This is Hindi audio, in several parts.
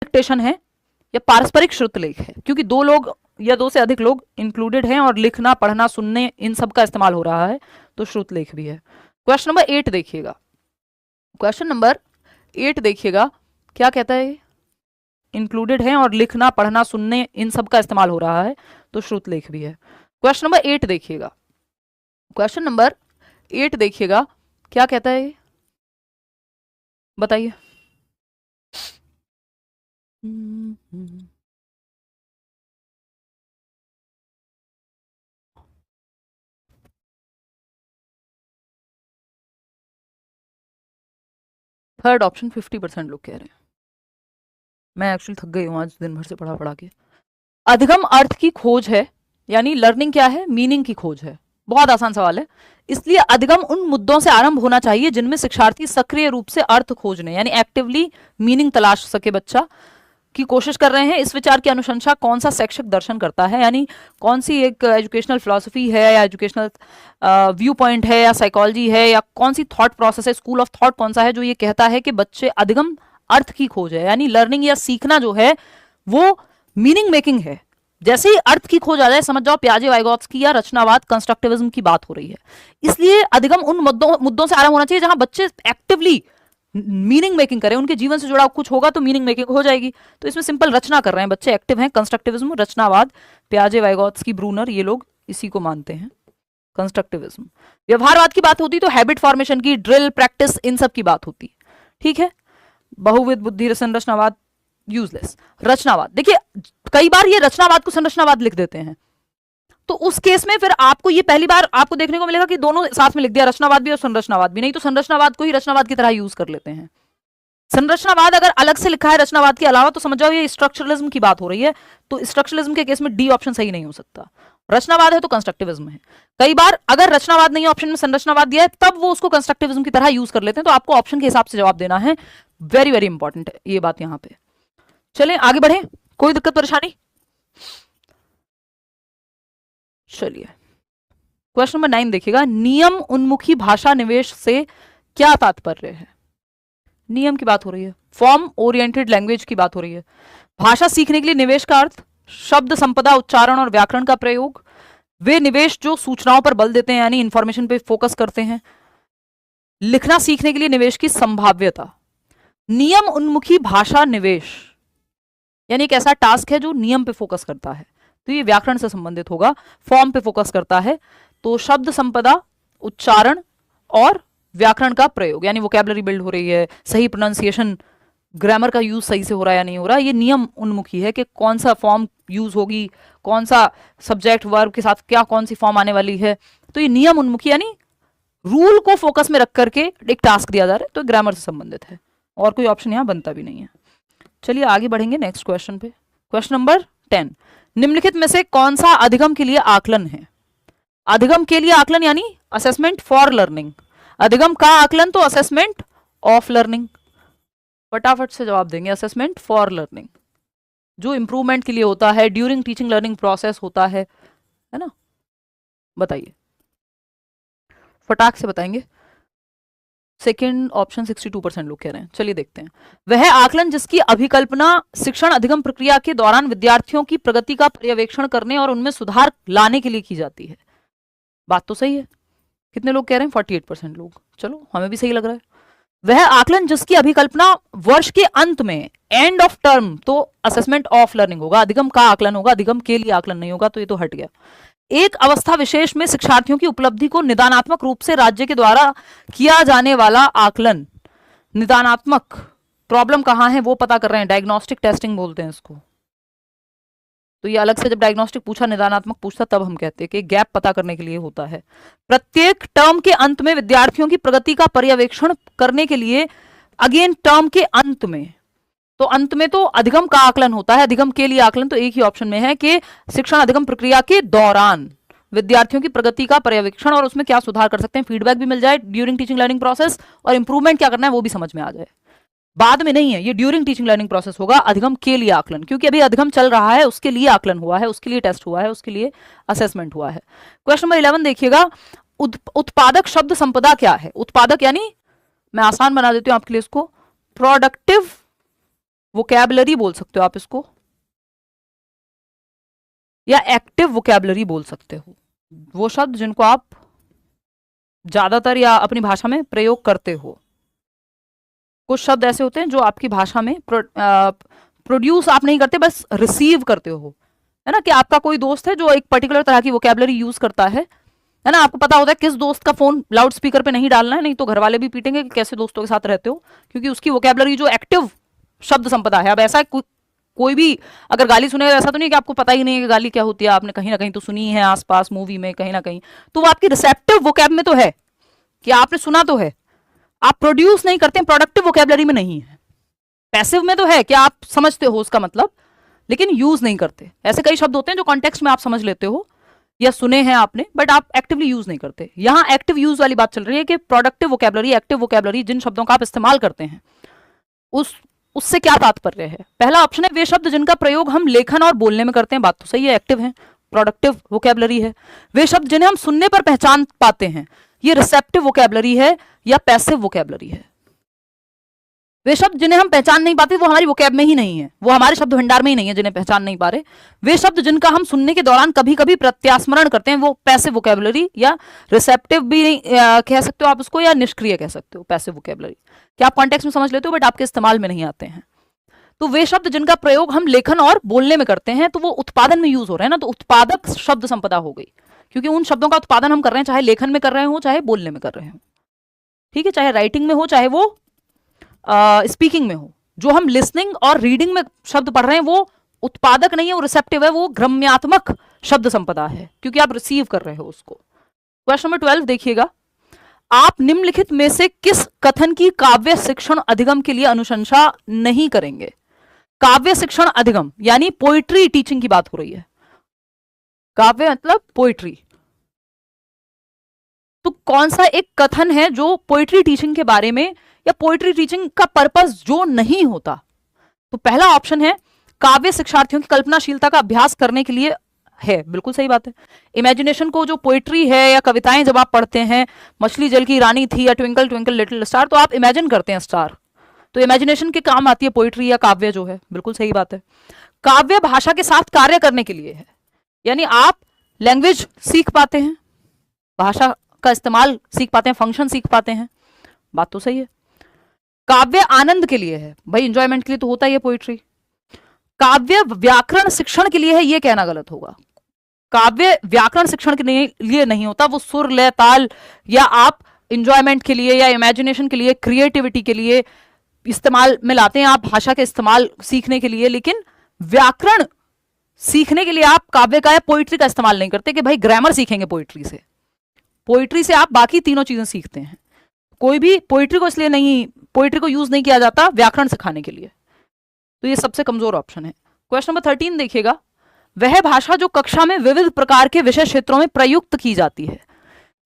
डिक्टेशन है या पारस्परिक श्रुतलेख है, क्योंकि दो लोग या दो से अधिक लोग इंक्लूडेड हैं और लिखना पढ़ना सुनने इन सब का इस्तेमाल हो रहा है, तो श्रुतलेख भी है। क्वेश्चन नंबर 8 देखिएगा, क्वेश्चन नंबर 8 देखिएगा, क्या कहता है, इंक्लूडेड है और लिखना पढ़ना सुनने इन सब का इस्तेमाल हो रहा है, तो श्रुतलेख भी है। क्वेश्चन नंबर 8 देखिएगा, क्वेश्चन नंबर 8 देखिएगा, क्या कहता है, बताइए। थर्ड ऑप्शन 50% लोग कह रहे हैं। मैं एक्चुअली थक गई हूँ आज दिन भर से पढ़ा पढ़ा के। अधिगम अर्थ की खोज है, यानी लर्निंग क्या है, मीनिंग की खोज है। बहुत आसान सवाल है। इसलिए अधिगम उन मुद्दों से आरंभ होना चाहिए जिनमें शिक्षार्थी सक्रिय रूप से अर्थ खोजने यानी एक्टिवली मीनिंग तलाश सके बच्चा की कोशिश कर रहे हैं। इस विचार की अनुशंसा कौन सा शैक्षिक दर्शन करता है, यानी कौन सी एक एजुकेशनल फिलॉसफी है या एजुकेशनल व्यू पॉइंट है या साइकोलॉजी है या कौन सी थॉट प्रोसेस है, स्कूल ऑफ थॉट कौन सा है जो ये कहता है कि बच्चे अधिगम अर्थ की खोज है, यानी लर्निंग या सीखना जो है वो मीनिंग मेकिंग है। जैसे ही अर्थ की खोज आ जाए समझ जाओ प्याजे वाइगॉत्स्की या रचनावाद कंस्ट्रक्टिविज्म की बात हो रही है। इसलिए अधिगम उन मुद्दों से आरंभ होना चाहिए जहां बच्चे एक्टिवली मीनिंग मेकिंग करें, उनके जीवन से जुड़ा कुछ होगा तो मीनिंग मेकिंग हो जाएगी। तो इसमें सिंपल रचना कर रहे हैं बच्चे, एक्टिव हैं। कंस्ट्रक्टिविज्म, रचनावाद, प्याजे वाइगॉत्स्की, ब्रूनर, ये लोग इसी को मानते हैं कंस्ट्रक्टिविज्म। व्यवहारवाद की बात होती तो हैबिट फॉर्मेशन की, ड्रिल, प्रैक्टिस, इन सब की बात होती। ठीक है, बहुविध बुद्धि संरचनावाद यूजलेस। रचनावाद, देखिए कई बार ये रचनावाद को संरचनावाद लिख देते हैं, तो उस केस में फिर आपको ये पहली बार आपको देखने को मिलेगा कि दोनों साथ में लिख दिया, रचनावाद भी और संरचनावाद भी। नहीं तो संरचनावाद को ही रचनावाद की तरह यूज कर लेते हैं। संरचनावाद अगर अलग से लिखा है रचनावाद के अलावा तो समझ जाओ ये स्ट्रक्चरलिज्म की बात हो रही है। तो स्ट्रक्चरलिज्म के केस में डी ऑप्शन सही नहीं हो सकता। रचनावाद है तो कंस्ट्रक्टिविज्म है। कई बार अगर रचनावाद नहीं ऑप्शन में संरचनावाद दिया है तब वो उसको कंस्ट्रक्टिविज्म की तरह यूज कर लेते हैं। तो आपको ऑप्शन के हिसाब से जवाब देना है। वेरी वेरी इंपॉर्टेंट है ये बात यहां पे। चलें आगे बढ़े, कोई दिक्कत परेशानी? चलिए क्वेश्चन नंबर 9 देखिएगा, नियम उन्मुखी भाषा निवेश से क्या तात्पर्य है? नियम की बात हो रही है, फॉर्म ओरिएंटेड लैंग्वेज की बात हो रही है। भाषा सीखने के लिए निवेश का अर्थ शब्द संपदा, उच्चारण और व्याकरण का प्रयोग। वे निवेश जो सूचनाओं पर बल देते हैं यानी इंफॉर्मेशन पे फोकस करते हैं। लिखना सीखने के लिए निवेश की संभाव्यता। नियम उन्मुखी भाषा निवेश यानी एक ऐसा टास्क है जो नियम पे फोकस करता है, तो ये व्याकरण से संबंधित होगा। फॉर्म पे फोकस करता है तो शब्द संपदा, उच्चारण और व्याकरण का प्रयोग यानी वोकैबुलरी बिल्ड हो रही है, सही प्रोनाउंसिएशन, ग्रामर का यूज सही से हो रहा है या नहीं हो रहा। ये नियम उन्मुखी है कि कौन सा फॉर्म यूज होगी, कौन सा सब्जेक्ट वर्ब के साथ क्या कौन सी फॉर्म आने वाली है। तो ये नियम उन्मुखी यानी रूल को फोकस में रख करके एक टास्क दिया जा रहा है, तो ग्रामर से संबंधित है। और कोई ऑप्शन यहां बनता भी नहीं है। चलिए आगे बढ़ेंगे नेक्स्ट क्वेश्चन पे। क्वेश्चन नंबर 10, निम्नलिखित में से कौन सा अधिगम के लिए आकलन है? अधिगम के लिए आकलन यानी असेसमेंट फॉर लर्निंग। अधिगम का आकलन तो असेसमेंट ऑफ लर्निंग। फटाफट से जवाब देंगे, असेसमेंट फॉर लर्निंग जो इंप्रूवमेंट के लिए होता है, ड्यूरिंग टीचिंग लर्निंग प्रोसेस होता है ना। बताइए, फटाक से बताएंगे। सेकेंड ऑप्शन 62% लोग कह रहे हैं। चलिए देखते हैं। वह आकलन जिसकी अभिकल्पना शिक्षण अधिगम प्रक्रिया के दौरान विद्यार्थियों की प्रगति का पर्यवेक्षण करने और उनमें सुधार लाने के लिए की जाती है। बात तो सही है। कितने लोग कह रहे हैं? 48% लोग। चलो हमें भी सही लग रहा है। वह आकलन जिसकी अभिकल्पना वर्ष के अंत में, एंड ऑफ टर्म, तो असेसमेंट ऑफ लर्निंग होगा, अधिगम का आकलन होगा, अधिगम के लिए आकलन नहीं होगा, तो ये तो हट गया। एक अवस्था विशेष में शिक्षार्थियों की उपलब्धि को निदानात्मक रूप से राज्य के द्वारा किया जाने वाला आकलन। निदानात्मक प्रॉब्लम कहां है वो पता कर रहे हैं, डायग्नोस्टिक टेस्टिंग बोलते हैं इसको। तो ये अलग से जब डायग्नोस्टिक पूछा, निदानात्मक पूछता, तब हम कहते हैं कि गैप पता करने के लिए होता है। प्रत्येक टर्म के अंत में विद्यार्थियों की प्रगति का पर्यवेक्षण करने के लिए, अगेन टर्म के अंत में, तो अंत में तो अधिगम का आकलन होता है। अधिगम के लिए आकलन तो एक ही ऑप्शन में है कि शिक्षण अधिगम प्रक्रिया के दौरान विद्यार्थियों की प्रगति का पर्यवेक्षण और उसमें क्या सुधार कर सकते हैं, फीडबैक भी मिल जाए ड्यूरिंग टीचिंग लर्निंग प्रोसेस, और इंप्रूवमेंट क्या करना है वो भी समझ में आ जाए। बाद में नहीं है, ये ड्यूरिंग टीचिंग लर्निंग प्रोसेस होगा अधिगम के लिए आकलन, क्योंकि अभी अधिगम चल रहा है, उसके लिए आकलन हुआ है, उसके लिए टेस्ट हुआ है, उसके लिए असेसमेंट हुआ है। क्वेश्चन नंबर 11 देखिएगा, उत्पादक शब्द संपदा क्या है? उत्पादक यानी, मैं आसान बना देती हूं आपके लिए इसको, प्रोडक्टिव वोकैबुलरी बोल सकते हो आप इसको, या एक्टिव वोकैबुलरी बोल सकते हो। वो शब्द जिनको आप ज्यादातर या अपनी भाषा में प्रयोग करते हो। कुछ शब्द ऐसे होते हैं जो आपकी भाषा में प्रोड्यूस आप नहीं करते, बस रिसीव करते हो, है ना। कि आपका कोई दोस्त है जो एक पर्टिकुलर तरह की वोकैबुलरी यूज करता है ना। आपको पता होता है किस दोस्त का फोन लाउड स्पीकर पे नहीं डालना है, नहीं तो घर वाले भी पीटेंगे कि कैसे दोस्तों के साथ रहते हो, क्योंकि उसकी वोकैबुलरी जो एक्टिव शब्द संपदा है। अब ऐसा कोई भी अगर गाली सुनेगा, ऐसा तो नहीं कि आपको पता ही नहीं है कि गाली क्या होती है, आपने कहीं ना कहीं तो सुनी है आसपास मूवी में कहीं ना कहीं, तो वो आपकी रिसेप्टिव वोकैब में तो है कि आपने सुना तो है, आप प्रोड्यूस नहीं करते, प्रोडक्टिव वोकैबुलरी में नहीं है। पैसिव में तो है कि आप समझते हो उसका मतलब, लेकिन यूज नहीं करते। ऐसे कई शब्द होते हैं जो कॉन्टेक्स्ट में आप समझ लेते हो या सुने हैं आपने, बट आप एक्टिवली यूज नहीं करते। यहां एक्टिव यूज वाली बात चल रही है कि प्रोडक्टिव वोकैबुलरी, एक्टिव वोकैबुलरी, जिन शब्दों का आप इस्तेमाल करते हैं उससे क्या तात्पर्य है। पहला ऑप्शन है वे शब्द जिनका प्रयोग हम लेखन और बोलने में करते हैं, बात तो सही है, एक्टिव है, प्रोडक्टिव वोकैबुलरी है। वे शब्द जिन्हें हम सुनने पर पहचान पाते हैं, ये रिसेप्टिव वोकैबुलरी है या पैसिव वोकैबुलरी है। वे शब्द जिन्हें हम पहचान नहीं पाते वो हमारी वोकैब में ही नहीं है, वो हमारे शब्द भंडार में ही नहीं है जिन्हें पहचान नहीं पा रहे। वे शब्द जिनका हम सुनने के दौरान कभी कभी प्रत्यास्मरण करते हैं, वो पैसिव वोकैबुलरी या रिसेप्टिव भी नहीं कह सकते हो आप उसको, या निष्क्रिय कह सकते हो पैसिव वोकैबुलरी। क्या आप कॉन्टेक्स्ट में समझ लेते हो बट आपके इस्तेमाल में नहीं आते हैं। तो वे शब्द जिनका प्रयोग हम लेखन और बोलने में करते हैं, तो वो उत्पादन में यूज हो रहे हैं ना, तो उत्पादक शब्द संपदा हो गई, क्योंकि उन शब्दों का उत्पादन हम कर रहे हैं, चाहे लेखन में कर रहे हो चाहे बोलने में कर रहे हो, ठीक है, चाहे राइटिंग में हो चाहे वो स्पीकिंग में हो। जो हम लिसनिंग और रीडिंग में शब्द पढ़ रहे हैं वो उत्पादक नहीं है, वो रिसेप्टिव है, वो ग्रम्यात्मक शब्द संपदा है, क्योंकि आप रिसीव कर रहे हो उसको। क्वेश्चन नंबर 12 देखिएगा, आप निम्नलिखित में से किस कथन की काव्य शिक्षण अधिगम के लिए अनुशंसा नहीं करेंगे। काव्य शिक्षण अधिगम यानी पोइट्री टीचिंग की बात हो रही है। काव्य मतलब पोइट्री, तो कौन सा एक कथन है जो पोइट्री टीचिंग के बारे में या पोइट्री टीचिंग का पर्पस जो नहीं होता। तो पहला ऑप्शन है काव्य शिक्षार्थियों की कल्पनाशीलता का अभ्यास करने के लिए है, बिल्कुल सही बात है। इमेजिनेशन को, जो पोइट्री है या कविताएं जब आप पढ़ते हैं, मछली जल की रानी थी या ट्विंकल ट्विंकल लिटिल स्टार, तो आप इमेजिन करते हैं स्टार, तो इमेजिनेशन के काम आती है पोइट्री या काव्य जो है, बिल्कुल सही बात है। काव्य भाषा के साथ कार्य करने के लिए है, यानी आप लैंग्वेज सीख पाते हैं, भाषा का इस्तेमाल सीख पाते हैं, फंक्शन सीख पाते हैं, बात तो सही है। काव्य आनंद के लिए है, भाई एंजॉयमेंट के लिए तो होता ही है पोइट्री। काव्य व्याकरण शिक्षण के लिए है, ये कहना गलत होगा। काव्य व्याकरण शिक्षण के लिए नहीं होता, वो सुर लय ताल या आप एंजॉयमेंट के लिए या इमेजिनेशन के लिए, क्रिएटिविटी के लिए इस्तेमाल में लाते हैं आप भाषा के इस्तेमाल सीखने के लिए, लेकिन व्याकरण सीखने के लिए आप काव्य का या पोइट्री का इस्तेमाल नहीं करते कि भाई ग्रामर सीखेंगे पोइट्री से। पोइट्री से आप बाकी तीनों चीजें सीखते हैं। कोई भी पोइट्री को इसलिए नहीं, पोइट्री को यूज नहीं किया जाता व्याकरण सिखाने के लिए, तो ये सबसे कमजोर ऑप्शन है। क्वेश्चन नंबर 13 देखिएगा, वह भाषा जो कक्षा में विविध प्रकार के विषय क्षेत्रों में प्रयुक्त की जाती है।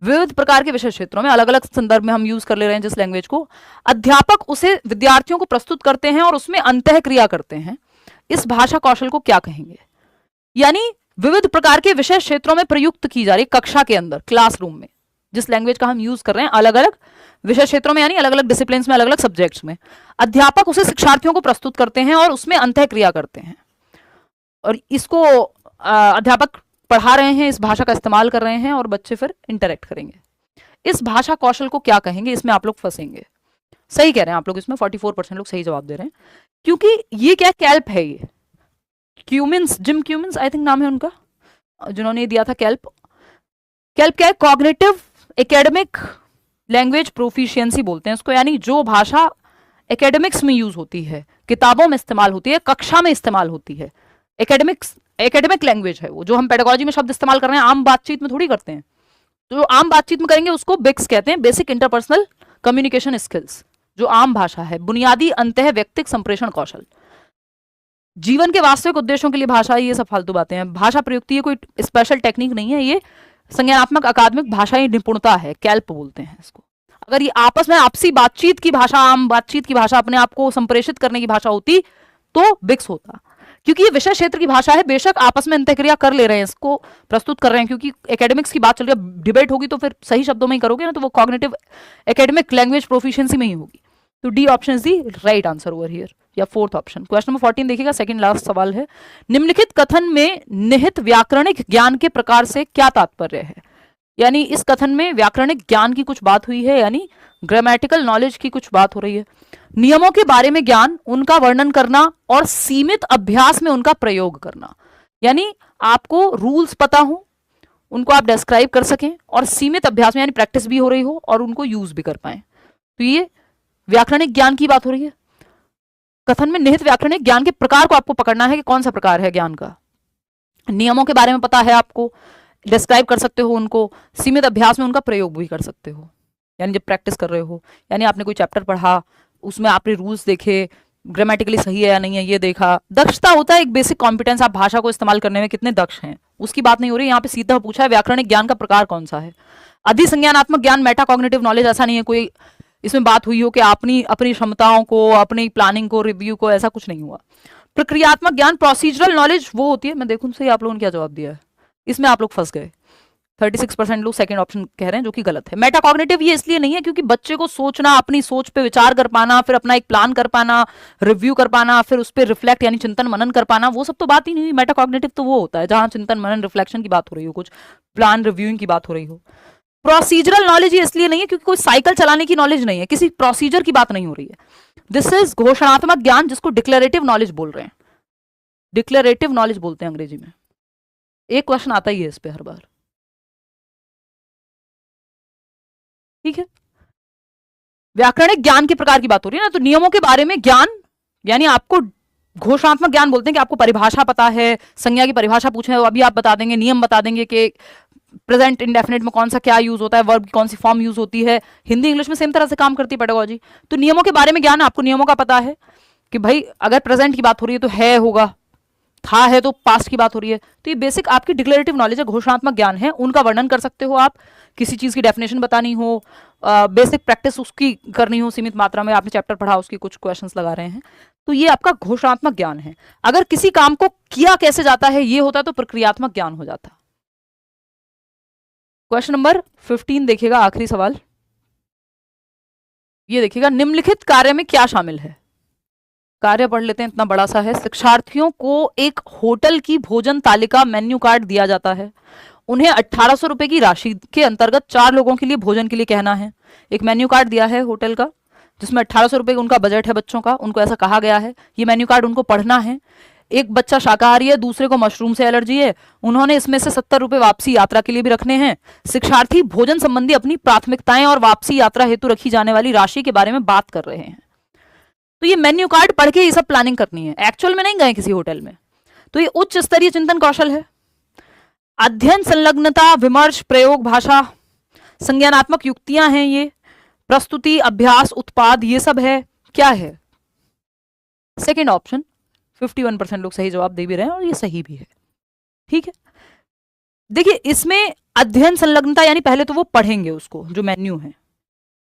विविध प्रकार के विषय क्षेत्रों में अलग अलग संदर्भ में हम यूज कर ले रहे हैं जिस लैंग्वेज को, अध्यापक उसे विद्यार्थियों को प्रस्तुत करते हैं और उसमें अंतः क्रिया करते हैं, इस भाषा कौशल को क्या कहेंगे। यानी विविध प्रकार के विषय क्षेत्रों में प्रयुक्त की जा रही, कक्षा के अंदर क्लासरूम में जिस लैंग्वेज का हम यूज कर रहे हैं, अलग अलग विषय क्षेत्रों में यानी अलग अलग डिसिप्लिन में, अलग अलग सब्जेक्ट्स में, अध्यापक उसे शिक्षार्थियों को प्रस्तुत करते हैं और उसमें अंतः क्रिया करते हैं, और इसको अध्यापक पढ़ा रहे हैं, इस भाषा का इस्तेमाल कर रहे हैं और बच्चे फिर इंटरेक्ट करेंगे। इस भाषा कौशल को क्या कहेंगे, इसमें आप लोग फंसेंगे। सही कह रहे हैं आप लोग, इसमें 44% लोग सही जवाब दे रहे हैं, क्योंकि ये क्या कैल्प है, ये Cummins, gym Cummins I think नाम है उनका, जिन्होंने दिया था कैल्प। कैल्प क्या है, कॉग्निटिव एकेडमिक लैंग्वेज प्रोफिशिएंसी बोलते हैं इसको, यानी जो भाषा एकेडमिक्स में यूज होती है, किताबों में इस्तेमाल होती है, कक्षा में इस्तेमाल होती है, एकेडमिक लैंग्वेज है वो, जो हम पेडागोजी में शब्द इस्तेमाल कर रहे हैं आम बातचीत में थोड़ी करते हैं, तो जो आम बातचीत में करेंगे उसको बिक्स कहते हैं, बेसिक इंटरपर्सनल कम्युनिकेशन स्किल्स, जो आम भाषा है, बुनियादी अंतः व्यक्तिक संप्रेषण कौशल। जीवन के वास्तविक उद्देश्यों के लिए भाषा, ये सब फालतू बातें हैं। भाषा प्रयुक्ति ये कोई स्पेशल टेक्निक नहीं है, ये संज्ञानात्मक अकादमिक भाषाई निपुणता है, कैल्प बोलते हैं इसको। अगर ये आपस में आपसी बातचीत की भाषा, आम बातचीत की भाषा, अपने आप को संप्रेषित करने की भाषा होती तो बिक्स होता, क्योंकि ये विषय क्षेत्र की भाषा है, बेशक आपस में अंतःक्रिया कर ले रहे हैं, इसको प्रस्तुत कर रहे हैं, क्योंकि एकेडमिक्स की बात चल रही है, डिबेट होगी तो फिर सही शब्दों में ही करोगे ना, तो वो कॉग्निटिव एकेडमिक लैंग्वेज प्रोफिशिएंसी में ही होगी। तो D option is the right answer over here. या फोर्थ ऑप्शन। क्वेश्चन नंबर 14 देखिएगा, सेकंड लास्ट सवाल है। निम्नलिखित कथन में निहित व्याकरणिक ज्ञान के प्रकार से क्या तात्पर्य है? यानी इस कथन में व्याकरणिक ज्ञान की कुछ बात हुई है, यानी ग्रामेटिकल नॉलेज की कुछ बात हो रही है। नियमों के बारे में ज्ञान, उनका वर्णन करना और सीमित अभ्यास में उनका प्रयोग करना, यानी आपको रूल्स पता हो, उनको आप डिस्क्राइब कर सकें और सीमित अभ्यास में यानी प्रैक्टिस भी हो रही हो और उनको यूज भी कर पाए। तो ये व्याकरणिक ज्ञान की बात हो रही है। कथन में निहित व्याकरणिक ज्ञान के प्रकार को आपको पकड़ना है कि कौन सा प्रकार है ज्ञान का। नियमों के बारे में पता है, आपको डिस्क्राइब कर सकते हो उनको, सीमित अभ्यास में उनका प्रयोग भी कर सकते हो, यानी जब प्रैक्टिस कर रहे हो, यानी आपने कोई चैप्टर पढ़ा, उसमें आपने रूल्स देखे, ग्रामेटिकली सही है या नहीं है ये देखा। दक्षता होता है एक बेसिक कॉम्पिटेंस, आप भाषा को इस्तेमाल करने में कितने दक्ष हैं, उसकी बात नहीं हो रही। यहाँ पे सीधा पूछा है व्याकरणिक ज्ञान का प्रकार कौन सा है। अधिसंज्ञानात्मक ज्ञान, मेटाकॉग्निटिव नॉलेज, ऐसा नहीं है कोई इसमें बात हुई हो कि अपनी अपनी क्षमताओं को, अपनी प्लानिंग को, रिव्यू को, ऐसा कुछ नहीं हुआ। प्रक्रियात्मक ज्ञान, प्रोसीजरल नॉलेज वो होती है। मैं देखूं सही आप लोगों ने क्या जवाब दिया है, इसमें आप लोग फंस गए। 36% लोग सेकंड ऑप्शन कह रहे हैं, जो कि गलत है। मेटाकॉग्निटिव ये इसलिए नहीं है क्योंकि बच्चे को सोचना, अपनी सोच पे विचार कर पाना, फिर अपना एक प्लान कर पाना, रिव्यू कर पाना, फिर उस पर रिफ्लेक्ट यानी चिंतन मनन कर पाना, वो सब तो बात ही नहीं हुई। मेटाकॉग्निटिव तो वो होता है जहां चिंतन मनन रिफ्लेक्शन की बात हो रही हो, कुछ प्लान रिव्यूइंग की बात हो रही हो। प्रोसीजरल नॉलेज ये इसलिए नहीं है क्योंकि कोई साइकिल चलाने की नॉलेज नहीं है, किसी प्रोसीजर की बात नहीं हो रही है। दिस इज घोषणात्मक ज्ञान, जिसको डिक्लेरेटिव नॉलेज बोल रहे हैं। डिक्लेरेटिव नॉलेज बोलते हैं अंग्रेजी में। एक क्वेश्चन आता ही है इस पे हर बार, ठीक है। व्याकरणिक ज्ञान के प्रकार की बात हो रही है ना, तो नियमों के बारे में ज्ञान, यानी आपको घोषणात्मक ज्ञान बोलते हैं कि आपको परिभाषा पता है, संज्ञा की परिभाषा पूछे तो अभी आप बता देंगे, नियम बता देंगे कि प्रेजेंट इंडेफिनिट में कौन सा क्या यूज होता है, वर्ब की कौन सी फॉर्म यूज होती है। हिंदी इंग्लिश में सेम तरह से काम करती है पेडागोजी। तो नियमों के बारे में ज्ञान, आपको नियमों का पता है कि भाई अगर प्रेजेंट की बात हो रही है तो है होगा, था है तो पास्ट की बात हो रही है। तो ये बेसिक आपकी डिक्लेरेटिव नॉलेज है, घोषणात्मक ज्ञान है, उनका वर्णन कर सकते हो आप। किसी चीज की डेफिनेशन बतानी हो, बेसिक प्रैक्टिस उसकी करनी हो, सीमित मात्रा में आपने चैप्टर पढ़ा, उसकी कुछ क्वेश्चंस लगा रहे हैं, तो ये आपका घोषणात्मक ज्ञान है। अगर किसी काम को किया कैसे जाता है ये होता तो प्रक्रियात्मक ज्ञान हो जाता। क्वेश्चन नंबर 15 देखिएगा, आखिरी सवाल ये देखिएगा, निम्नलिखित कार्य में क्या शामिल है। कार्य पढ़ लेते हैं, इतना बड़ा सा है। शिक्षार्थियों को एक होटल की भोजन तालिका मेन्यू कार्ड दिया जाता है। उन्हें 1800 रुपए की राशि के अंतर्गत 4 लोगों के लिए भोजन के लिए कहना है। एक मेन्यू कार्ड दिया है होटल का जिसमें 1800 रुपए उनका बजट है बच्चों का, उनको ऐसा कहा गया है। ये मेन्यू कार्ड उनको पढ़ना है। एक बच्चा शाकाहारी है, दूसरे को मशरूम से एलर्जी है, उन्होंने इसमें से 70 रुपए वापसी यात्रा के लिए भी रखने हैं। शिक्षार्थी भोजन संबंधी अपनी प्राथमिकताएं और वापसी यात्रा हेतु रखी जाने वाली राशि के बारे में बात कर रहे हैं। तो ये मेन्यू कार्ड पढ़ के ये सब प्लानिंग करनी है, एक्चुअल में नहीं गए किसी होटल में। तो ये उच्च स्तरीय चिंतन कौशल है। अध्ययन, संलग्नता, विमर्श, प्रयोग, भाषा, संज्ञानात्मक युक्तियां हैं, ये प्रस्तुति, अभ्यास, उत्पाद, ये सब है। क्या है? Second option. 51% लोग सही जवाब दे भी रहे हैं और ये सही भी है, ठीक है। देखिए इसमें अध्ययन संलग्नता यानी पहले तो वो पढ़ेंगे उसको जो मेन्यू है,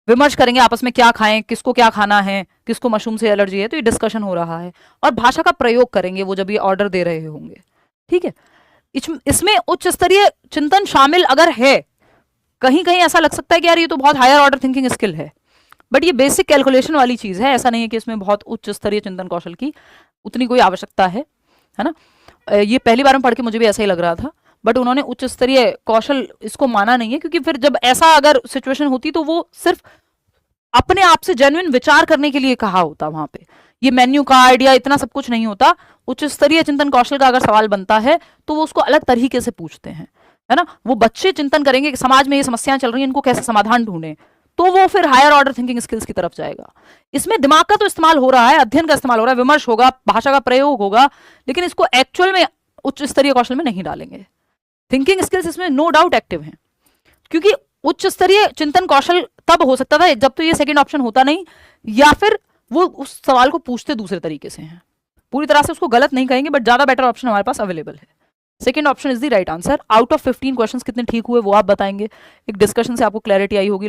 विमर्श करेंगे आपस में क्या खाएं, किसको क्या खाना है, किसको मशरूम से एलर्जी है, तो ये डिस्कशन हो रहा है। और भाषा का प्रयोग करेंगे वो जब ये ऑर्डर दे रहे होंगे, ठीक है। इसमें उच्च स्तरीय चिंतन शामिल अगर है, कहीं कहीं ऐसा लग सकता है कि यार ये तो बहुत हायर ऑर्डर थिंकिंग स्किल है, बट ये बेसिक कैलकुलेशन वाली चीज है। ऐसा नहीं है कि इसमें बहुत उच्च स्तरीय चिंतन कौशल की उतनी कोई आवश्यकता है ना। ये पहली बार में पढ़ के मुझे भी ऐसा ही लग रहा था, बट उन्होंने उच्च स्तरीय कौशल इसको माना नहीं है, क्योंकि फिर जब ऐसा अगर सिचुएशन होती तो वो सिर्फ अपने आप से जेन्युइन विचार करने के लिए कहा होता। वहां पे ये मेन्यू कार्ड या इतना सब कुछ नहीं होता। उच्च स्तरीय चिंतन कौशल का अगर सवाल बनता है तो वो उसको अलग तरीके से पूछते हैं, है ना। वो बच्चे चिंतन करेंगे कि समाज में ये समस्याएं चल रही हैं, इनको कैसे समाधान ढूंढें, तो वो फिर हायर ऑर्डर थिंकिंग स्किल्स की तरफ जाएगा। इसमें दिमाग का तो इस्तेमाल हो रहा है, अध्ययन का इस्तेमाल हो रहा है, विमर्श होगा, भाषा का प्रयोग होगा, लेकिन इसको एक्चुअल में उच्च स्तरीय कौशल में नहीं डालेंगे। थिंकिंग स्किल्स इसमें नो डाउट एक्टिव हैं, क्योंकि उच्च स्तरीय चिंतन कौशल तब हो सकता था जब तो ये सेकंड ऑप्शन होता नहीं, या फिर वो उस सवाल को पूछते दूसरे तरीके से हैं। पूरी तरह से उसको गलत नहीं कहेंगे, बट ज्यादा बेटर ऑप्शन हमारे पास अवेलेबल है। Second option is the right answer. Out of 15 questions कितने ठीक हुए वो आप बताएंगे। एक डिस्कशन से आपको क्लैरिटी आई होगी।